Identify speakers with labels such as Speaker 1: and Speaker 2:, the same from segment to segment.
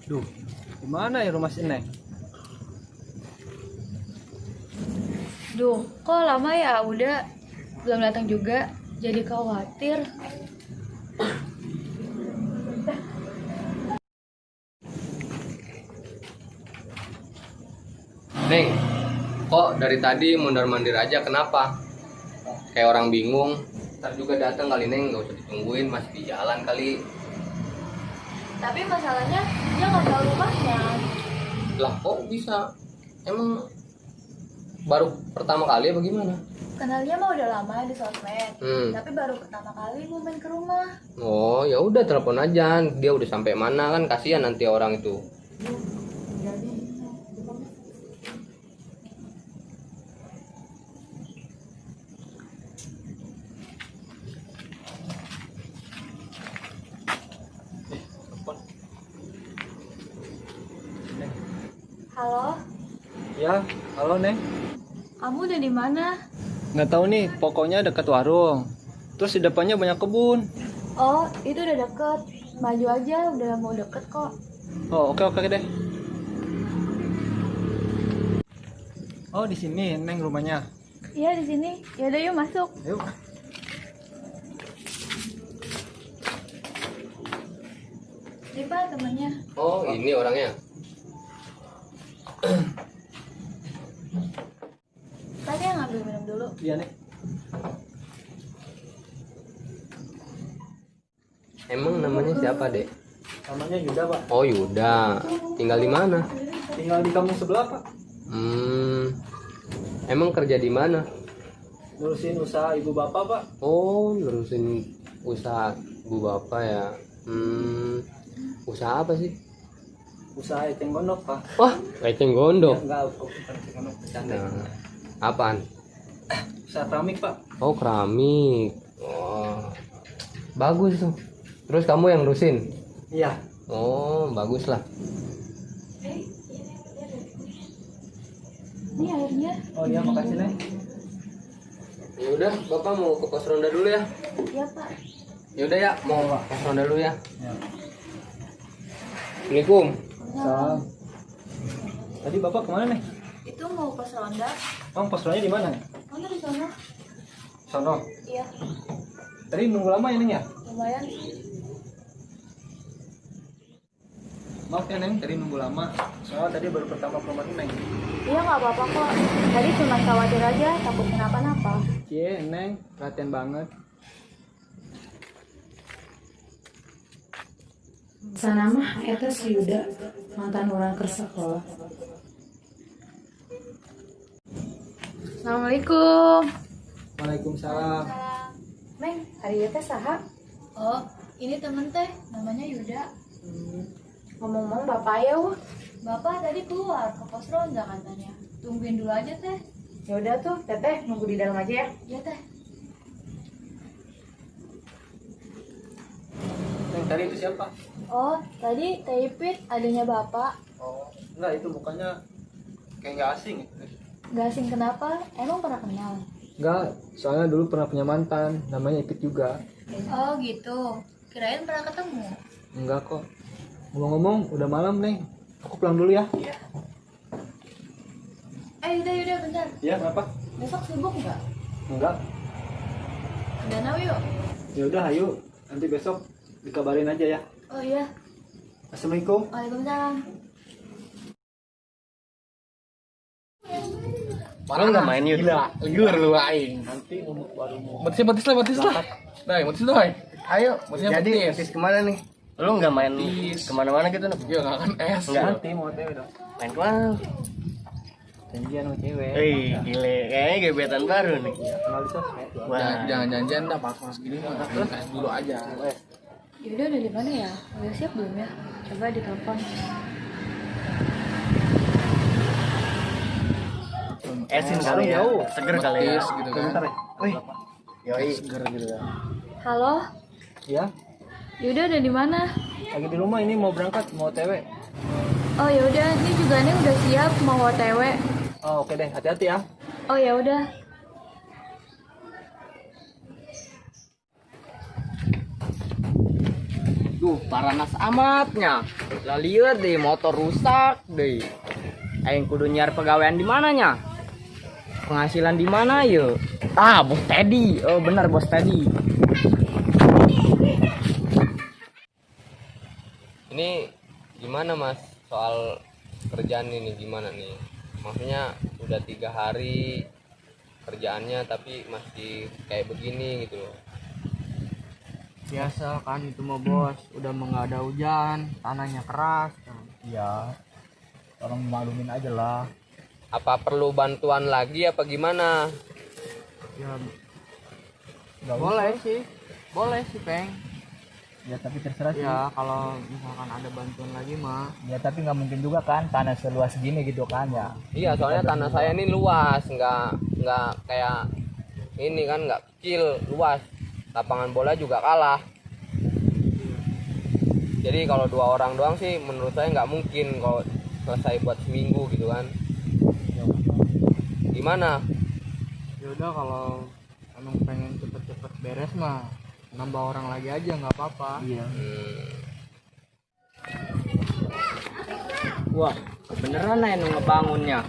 Speaker 1: Duh, gimana ya rumah si Neng?
Speaker 2: Duh, kok lama ya? Udah belum datang juga. Jadi khawatir.
Speaker 3: Neng, kok dari tadi mondar-mandir aja, kenapa? Kayak orang bingung. Ntar juga datang kali, Neng, gak usah ditungguin, masih di jalan kali.
Speaker 2: Tapi masalahnya dia nggak tahu rumahnya.
Speaker 3: Lah kok bisa? Emang baru pertama kali apa gimana?
Speaker 2: Kenalnya mah udah lama di sosmed. Tapi baru pertama kali mau main ke rumah.
Speaker 3: Oh, ya udah telepon aja. Dia udah sampai mana kan, kasihan nanti orang itu.
Speaker 2: Halo,
Speaker 1: Ya, halo Neng.
Speaker 2: kamu udah di mana?
Speaker 1: Nggak tahu nih, pokoknya dekat warung. Terus di depannya banyak kebun.
Speaker 2: Oh, itu udah deket. Maju aja, udah mau deket kok.
Speaker 1: Oh, oke deh. Oh, di sini Neng rumahnya.
Speaker 2: Iya di sini. Yaudah yuk masuk.
Speaker 1: Yuk.
Speaker 2: Ini Pak temannya.
Speaker 3: Oh, ini orangnya.
Speaker 2: Tadi yang ngambil minum dulu.
Speaker 1: Iya Neng.
Speaker 3: Emang namanya siapa, Dek?
Speaker 1: Namanya Yuda, Pak.
Speaker 3: Oh, Yuda. Tinggal di mana?
Speaker 1: Tinggal di kampung sebelah, Pak.
Speaker 3: Emang kerja di mana?
Speaker 1: Ngurusin usaha ibu bapak, Pak.
Speaker 3: Oh, ngurusin usaha ibu bapak ya. Usaha apa sih?
Speaker 1: Usaha eceng gondok, Pak.
Speaker 3: Wah, eceng gondok.
Speaker 1: Enggak, bukan eceng gondok, bercanda.
Speaker 3: Nah, apaan?
Speaker 1: Usaha keramik, Pak.
Speaker 3: Oh, keramik. Oh, bagus tuh. Terus kamu yang ngurusin?
Speaker 1: Iya.
Speaker 3: Oh, bagus lah.
Speaker 2: Ini airnya.
Speaker 1: Oh iya, makasih Neng.
Speaker 3: Ya udah, Bapak mau ke pos ronda dulu ya.
Speaker 2: Iya Pak.
Speaker 3: Ya udah ya, mau pos ronda dulu ya.
Speaker 1: Ya.
Speaker 3: Assalamualaikum.
Speaker 1: Salam. Tadi Bapak kemana nih?
Speaker 2: Itu mau pos ronda.
Speaker 1: Bang, pos rondanya di mana?
Speaker 2: Kamu di sana?
Speaker 1: Sono.
Speaker 2: Iya.
Speaker 1: Tadi nunggu lama ya Neng ya?
Speaker 2: Lumayan.
Speaker 1: Maaf ya Neng, tadi nunggu lama. Soalnya tadi baru pertama ke rumah Neng.
Speaker 2: Iya nggak apa-apa kok. Tadi cuma khawatir aja, takut kenapa-napa.
Speaker 1: Cie, Neng, perhatian banget.
Speaker 4: Sana mah eta si Yuda mantan orang ke sekolah.
Speaker 2: Assalamualaikum.
Speaker 1: Waalaikumsalam.
Speaker 2: Neng, hari teh saha? Oh, ini temen teh, namanya Yuda.
Speaker 4: Ngomong-ngomong bapak ya wah.
Speaker 2: Bapak tadi keluar ke pos ronda katanya. Tungguin dulu aja teh.
Speaker 4: Ya udah tuh, teteh nunggu di dalam aja ya.
Speaker 2: Iya teh.
Speaker 1: Neng, tadi itu siapa?
Speaker 2: Oh, tadi Teh Ipit adanya bapak.
Speaker 1: Oh, enggak, itu mukanya kayak nggak asing.
Speaker 2: Gak asing kenapa? Emang pernah kenal?
Speaker 1: Enggak, soalnya dulu pernah punya mantan, namanya Ipit juga.
Speaker 2: Oh gitu. Kirain pernah ketemu.
Speaker 1: Enggak kok. Ngomong-ngomong, udah malam Neng. Aku pulang dulu ya.
Speaker 2: Yuda, bentar.
Speaker 1: Iya, kenapa?
Speaker 2: Besok sibuk nggak?
Speaker 1: Enggak.
Speaker 2: Ke danau yuk.
Speaker 1: Ya udah, ayo. Nanti besok dikabarin aja ya.
Speaker 2: Oh iya.
Speaker 1: Assalamualaikum.
Speaker 2: Waalaikumsalam.
Speaker 3: Malah nggak main yuk.
Speaker 5: Gila, liur lu aing.
Speaker 1: Nanti ngomong baru mau.
Speaker 5: Batis lah. Dai, batis doi. Ayo, batisnya
Speaker 3: Jadi,
Speaker 5: batis.
Speaker 3: Tis kemana nih? Lu nggak main kemana-mana gitu nih?
Speaker 5: Ya nggak kan es.
Speaker 3: Enggak.
Speaker 1: Nanti mau teh udah.
Speaker 3: Main kemana?
Speaker 1: janjian sama cewek.
Speaker 6: Gile, kayaknya gebetan baru nih.
Speaker 1: Kenal di sosmed.
Speaker 5: Jangan janjian dah pas gini mah. Tes dulu aja.
Speaker 2: Yuda udah di mana ya? Udah siap belum ya? Coba ditelepon.
Speaker 6: Esin kali ya, seger kali ya.
Speaker 5: Tes gitu kan.
Speaker 1: Bentar ya.
Speaker 6: Wih, yoi.
Speaker 1: Seger gitu kan.
Speaker 2: Halo,
Speaker 1: Ya,
Speaker 2: Yuda udah di mana?
Speaker 1: lagi di rumah ini mau berangkat, mau OTW.
Speaker 2: Oh ya udah, ini juga nih udah siap mau OTW.
Speaker 1: Oh, oke deh, hati-hati ya.
Speaker 2: Oh ya udah.
Speaker 6: Duh, paranas amatnya. Lah lihat deh, motor rusak deh. Aing kudu nyari pegawaian di mananya? Penghasilan di mana yuk? Ah, Bos Teddy. Oh, benar Bos Teddy.
Speaker 3: Ini gimana mas soal kerjaan ini gimana nih? Maksudnya udah 3 hari kerjaannya tapi masih kayak begini gitu loh.
Speaker 6: Biasa kan itu mah Bos, udah nggak ada hujan, tanahnya keras kan.
Speaker 1: Iya. Orang maklumin aja lah.
Speaker 3: Apa perlu bantuan lagi apa gimana?
Speaker 6: Ya
Speaker 1: Nggak
Speaker 6: boleh
Speaker 1: usah.
Speaker 6: sih. Boleh sih, Peng.
Speaker 1: Ya tapi terserah sih.
Speaker 6: Ya, kalau misalkan ada bantuan lagi mah.
Speaker 1: Ya tapi nggak mungkin juga kan tanah seluas segini gitu kan ya.
Speaker 3: Iya soalnya tanah saya ini luas, nggak kayak ini kan nggak kecil, luas. Lapangan bola juga kalah. Jadi kalau 2 orang doang sih menurut saya nggak mungkin kalau selesai buat seminggu gitu kan. Gimana?
Speaker 6: Ya udah kalau emang pengen cepet-cepet beres mah nambah orang lagi aja nggak apa-apa.
Speaker 1: Iya.
Speaker 6: Wah, beneran ya nu ngebangunnya.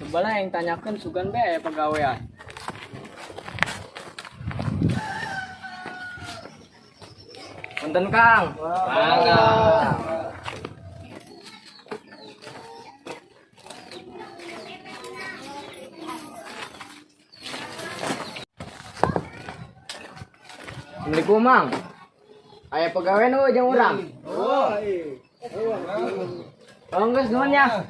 Speaker 6: Coba lah yang tanyakan sugan be pegawaian. Punten Kang. Mangga. Assalamualaikum Mang. Aya pegawai nu jeung urang. Oh, geus nuhun ya.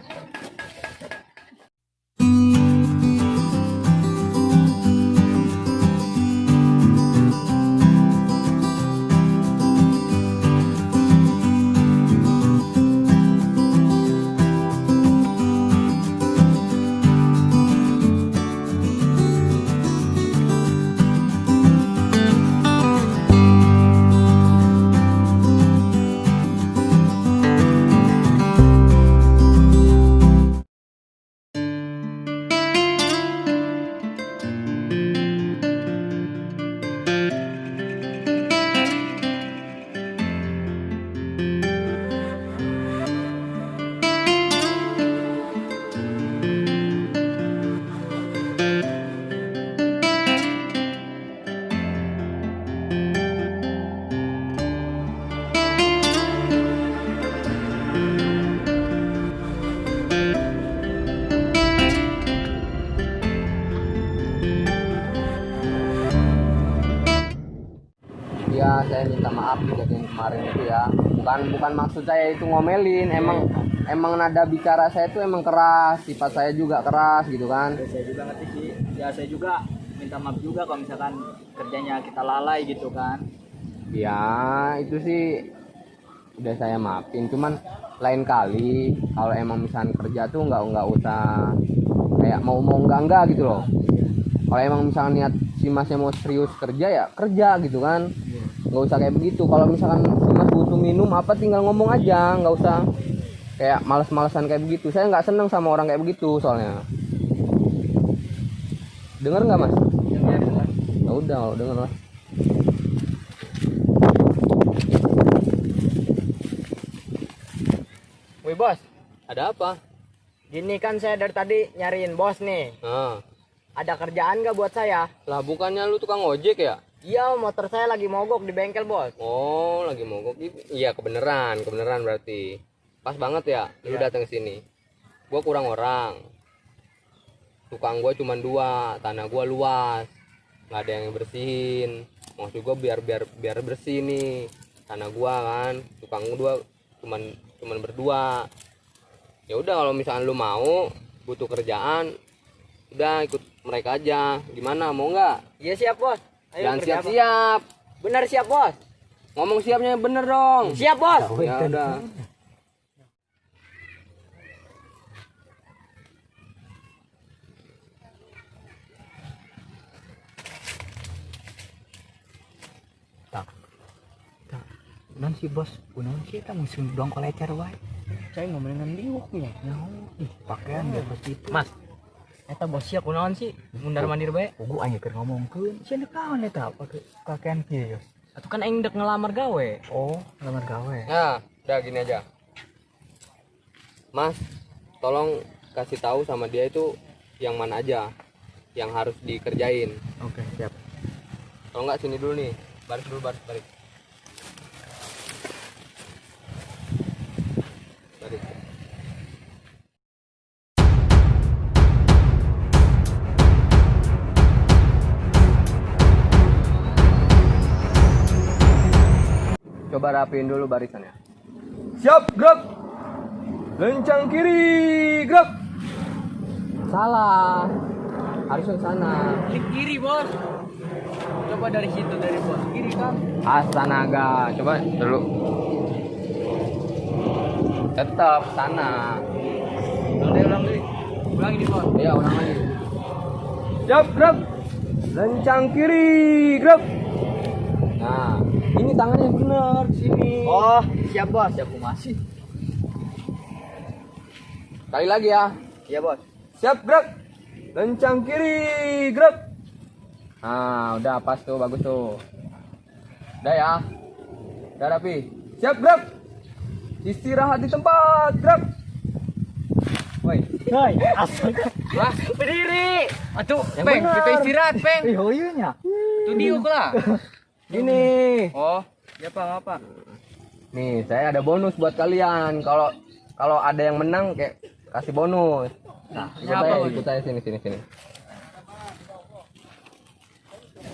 Speaker 3: Ya saya minta maaf kejadian kemarin itu ya. Bukan maksud saya itu ngomelin, emang nada bicara saya itu emang keras, sifat saya juga keras gitu kan.
Speaker 1: Saya juga ngerti sih. Ya saya juga minta maaf juga kalau misalkan kerjanya kita lalai gitu kan.
Speaker 3: Ya itu sih udah saya maafin, cuman lain kali kalau emang misalnya kerja tuh nggak usah kayak mau enggak gitu loh. Kalau emang misalnya niat si masnya mau serius kerja ya kerja gitu kan, nggak usah kayak begitu. Kalau misalkan si mas butuh minum apa tinggal ngomong aja, nggak usah kayak males-malesan kayak begitu. Saya nggak seneng sama orang kayak begitu soalnya. Dengar nggak mas? Ya udah kalau denger lah.
Speaker 6: Wih bos,
Speaker 3: Ada apa?
Speaker 6: gini kan saya dari tadi nyariin bos nih.
Speaker 3: Nah,
Speaker 6: Ada kerjaan nggak buat saya?
Speaker 3: lah bukannya lu tukang ojek ya?
Speaker 6: Iya, motor saya lagi mogok di bengkel bos.
Speaker 3: Oh, lagi mogok. Iya, kebenaran berarti. Pas banget ya, lu datang ke sini. Gua kurang orang. Tukang gua cuma 2, tanah gua luas. Nggak ada yang bersihin. Maksud gua biar bersih nih. Tanah gua kan, tukang gua cuman berdua. Ya udah kalau misalkan lu mau, butuh kerjaan, udah ikut mereka aja. Gimana, mau nggak?
Speaker 6: Iya siap bos. Ayo
Speaker 3: Jangan
Speaker 6: kerja apa?
Speaker 3: siap-siap.
Speaker 6: Benar siap bos.
Speaker 3: Ngomong siapnya bener dong.
Speaker 6: Siap bos.
Speaker 3: Ya udah.
Speaker 1: Non si bos, kunaon sih kita musim dong kolecer wae.
Speaker 6: Saya ngomongin diuknya.
Speaker 1: Pakaian ya pos itu.
Speaker 6: Mas, eta bos siap kunaon sih? Mundar mandir bae.
Speaker 1: Ugu aya keur ngomongkeun. Sia kawan eta pakaian kieu.
Speaker 6: Atuh kan aing dek ngelamar gawe.
Speaker 1: Oh, lamar gawe.
Speaker 3: Nah, udah gini aja. Mas, tolong kasih tahu sama dia itu yang mana aja yang harus dikerjain.
Speaker 1: Oke, siap.
Speaker 3: Kalau nggak sini dulu nih, baris dulu, baris. Baris. Coba rapiin dulu barisannya. Siap, gerak. Lencang kiri, gerak. Salah. Harus ke sana.
Speaker 6: Kiri bos. Coba dari situ dari bos. Kiri kan.
Speaker 3: Astaga, coba dulu. Tetap sana.
Speaker 6: Ulang deh. Ulang ini bos.
Speaker 3: Iya, ulang lagi. Siap, gerak. Lencang kiri, gerak. Nah, ini tangannya benar sini.
Speaker 6: Oh, siap bos.
Speaker 1: Siap masih.
Speaker 3: Sekali lagi ya.
Speaker 6: Iya bos.
Speaker 3: Siap, gerak. Lencang kiri, gerak. Nah, udah pas tuh, bagus tuh. Udah ya. Udah rapi. Siap, gerak. Istirahat di tempat, gerak. Woi,
Speaker 1: Hai, asal.
Speaker 6: Wah, berdiri. Atuh,
Speaker 3: Yang
Speaker 6: Peng,
Speaker 3: benar.
Speaker 6: kita istirahat, Peng.
Speaker 1: Oh iya nya.
Speaker 6: Tuh diuk lah.
Speaker 3: gini.
Speaker 6: Oh, ya Pak, apa?
Speaker 3: Nih, saya ada bonus buat kalian. Kalau ada yang menang kayak kasih bonus. Nah, ikut saya sini.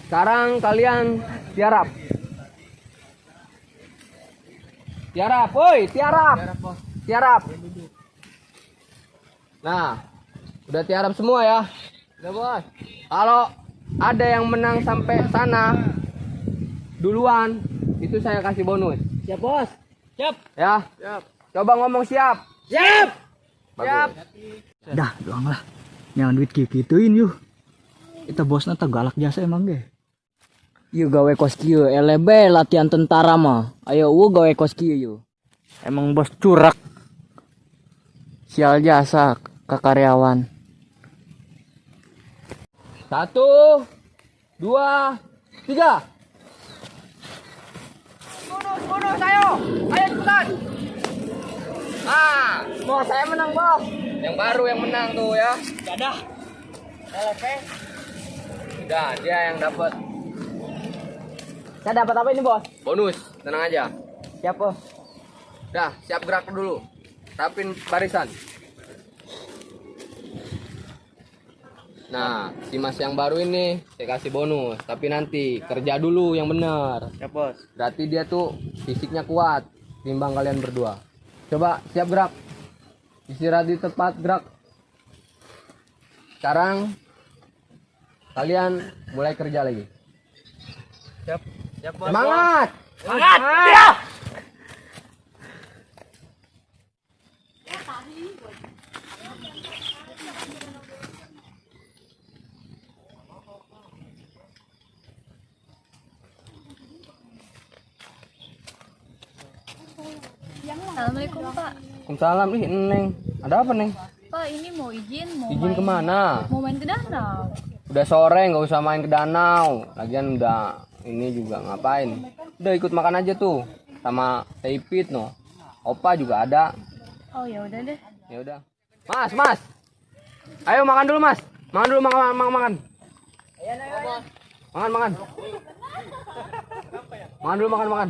Speaker 3: Sekarang kalian tiarap. Tiarap, woi, tiarap. Tiarap. Nah, udah tiarap semua ya.
Speaker 6: Udah bos.
Speaker 3: Kalau ada yang menang sampai sana duluan, itu saya kasih bonus.
Speaker 6: Siap bos. Siap.
Speaker 3: Ya.
Speaker 6: Siap.
Speaker 3: Coba ngomong siap.
Speaker 6: Siap.
Speaker 3: Bagus.
Speaker 1: Dah, doang lah. Jangan duit gituin yuk. Kita bosna teh galak jasa emang ge.
Speaker 6: Yuk gawe kos kieu, LB latihan tentara mah. Ayo gawe kos kieu yuk. Emang bos curak. Sial jasa ke karyawan.
Speaker 3: 1, 2, 3. Bonus, ayo cepetan. Ah, bos saya menang bos. Yang baru yang menang tuh ya.
Speaker 6: Dadah. LP.
Speaker 3: Udah, dia yang dapat
Speaker 6: Saya dapat apa ini bos?
Speaker 3: bonus. Tenang aja.
Speaker 6: Siap bos.
Speaker 3: Dah, siap gerak dulu. Rapin barisan. Nah, si mas yang baru ini saya kasih bonus, tapi nanti kerja dulu yang benar.
Speaker 6: Siap bos.
Speaker 3: Berarti dia tuh fisiknya kuat timbang kalian berdua. Coba siap gerak. Istirahat di tempat, gerak. Sekarang kalian mulai kerja lagi.
Speaker 6: Siap. Siap bos.
Speaker 3: Semangat.
Speaker 6: Semangat. Ya.
Speaker 2: Assalamualaikum Pak.
Speaker 3: Waalaikumsalam. Ih, Neng. Ada apa, Neng?
Speaker 2: Pak ini mau izin
Speaker 3: Izin kemana?
Speaker 2: Mau main ke danau.
Speaker 3: Udah sore, nggak usah main ke danau. Lagian udah ini juga ngapain? Udah ikut makan aja tuh sama Teipit no. Opa juga ada.
Speaker 2: Oh ya udah deh.
Speaker 3: Ya udah. Mas. Ayo makan dulu, Mas. Makan dulu, makan. Makan. Makan dulu, makan.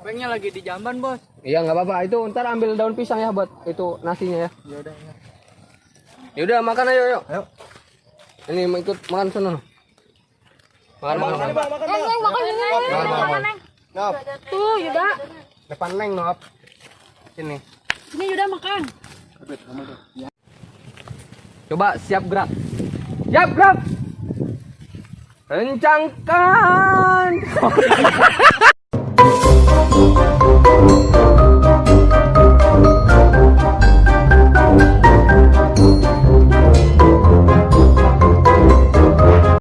Speaker 6: Pengnya lagi di jamban bos.
Speaker 3: Iya, nggak apa-apa. Itu ntar ambil daun pisang ya buat itu nasinya ya. Ya udah makan ayo. Ayo. Ini mau ikut makan sono. Makan.
Speaker 2: Neng makan ini. Makan Neng. Tuh Yuda.
Speaker 3: Depan Neng, Nop. Sini.
Speaker 4: Ini udah makan.
Speaker 3: Coba siap gerak. Siap gerak. Kencangkan.